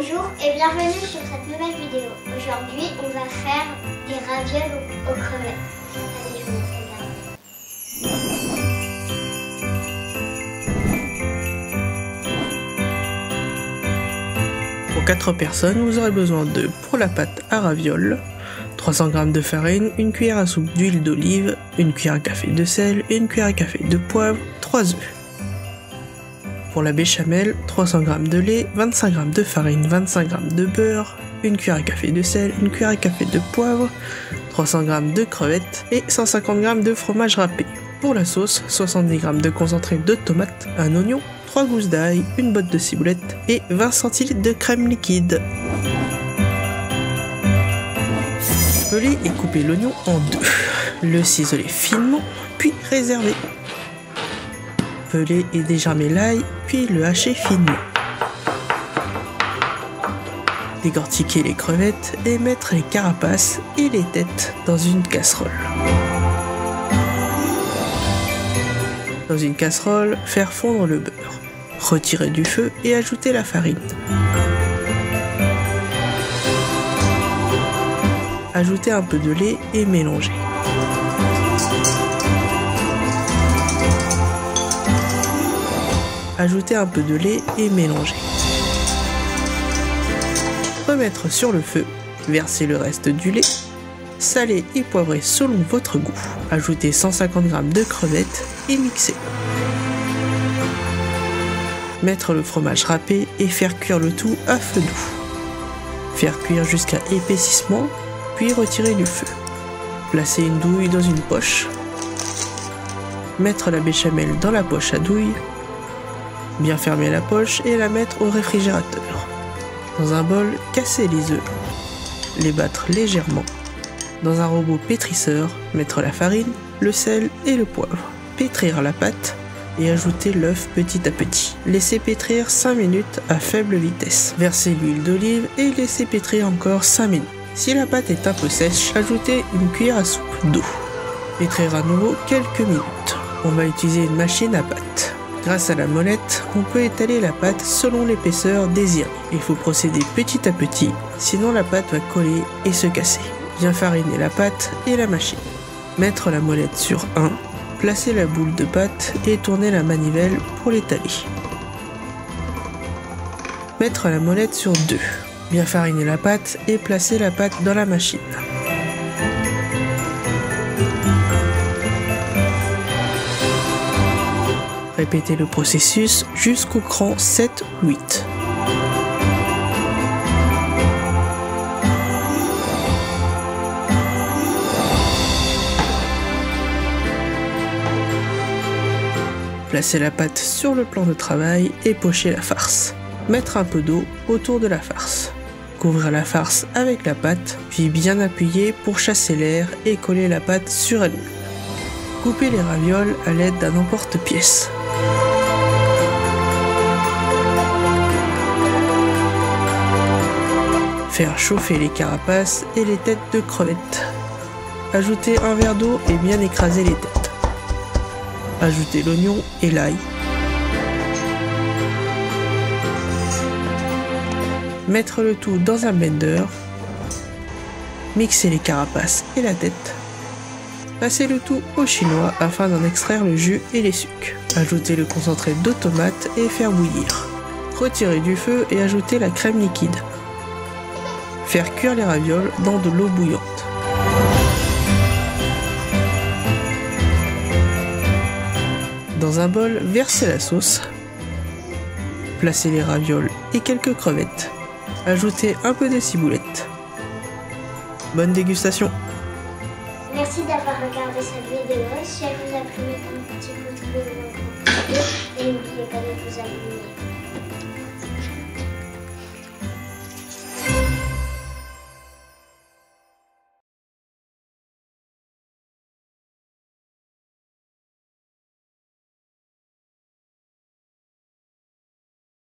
Bonjour et bienvenue sur cette nouvelle vidéo. Aujourd'hui, on va faire des ravioles aux crevettes. Allez, je vous laisse regarder. Pour 4 personnes, vous aurez besoin de, pour la pâte à ravioles, 300 g de farine, une cuillère à soupe d'huile d'olive, une cuillère à café de sel, une cuillère à café de poivre, 3 œufs. Pour la béchamel, 300 g de lait, 25 g de farine, 25 g de beurre, une cuillère à café de sel, une cuillère à café de poivre, 300 g de crevettes et 150 g de fromage râpé. Pour la sauce, 70 g de concentré de tomate, un oignon, 3 gousses d'ail, une botte de ciboulette et 20 centilitres de crème liquide. Pelez et coupez l'oignon en deux. Le ciseler finement, puis réservez. Peler et dégermer l'ail, puis le hacher finement. Décortiquer les crevettes et mettre les carapaces et les têtes dans une casserole. Dans une casserole, faire fondre le beurre. Retirer du feu et ajouter la farine. Ajouter un peu de lait et mélanger. Ajouter un peu de lait et mélanger. Remettre sur le feu, verser le reste du lait, saler et poivrer selon votre goût. Ajouter 150 g de crevettes et mixer. Mettre le fromage râpé et faire cuire le tout à feu doux. Faire cuire jusqu'à épaississement, puis retirer du feu. Placer une douille dans une poche. Mettre la béchamel dans la poche à douille. Bien fermer la poche et la mettre au réfrigérateur. Dans un bol, casser les œufs. Les battre légèrement. Dans un robot pétrisseur, mettre la farine, le sel et le poivre. Pétrir la pâte et ajouter l'œuf petit à petit. Laisser pétrir 5 minutes à faible vitesse. Verser l'huile d'olive et laisser pétrir encore 5 minutes. Si la pâte est un peu sèche, ajoutez une cuillère à soupe d'eau. Pétrir à nouveau quelques minutes. On va utiliser une machine à pâte. Grâce à la molette, on peut étaler la pâte selon l'épaisseur désirée. Il faut procéder petit à petit, sinon la pâte va coller et se casser. Bien fariner la pâte et la machine. Mettre la molette sur 1, placer la boule de pâte et tourner la manivelle pour l'étaler. Mettre la molette sur 2. Bien fariner la pâte et placer la pâte dans la machine. Répétez le processus jusqu'au cran 7 ou 8. Placez la pâte sur le plan de travail et pochez la farce. Mettre un peu d'eau autour de la farce. Couvrir la farce avec la pâte, puis bien appuyer pour chasser l'air et coller la pâte sur elle-même. Couper les ravioles à l'aide d'un emporte-pièce. Faire chauffer les carapaces et les têtes de crevettes. Ajouter un verre d'eau et bien écraser les têtes. Ajouter l'oignon et l'ail. Mettre le tout dans un blender. Mixer les carapaces et la tête. Passer le tout au chinois afin d'en extraire le jus et les sucs. Ajouter le concentré de tomate et faire bouillir. Retirer du feu et ajouter la crème liquide. Faire cuire les ravioles dans de l'eau bouillante. Dans un bol, versez la sauce. Placez les ravioles et quelques crevettes. Ajoutez un peu de ciboulette. Bonne dégustation! Merci d'avoir regardé cette vidéo. Si elle vous a plu, mettez un petit pouce bleu ou un grand pouce bleu et n'oubliez pas de vous abonner.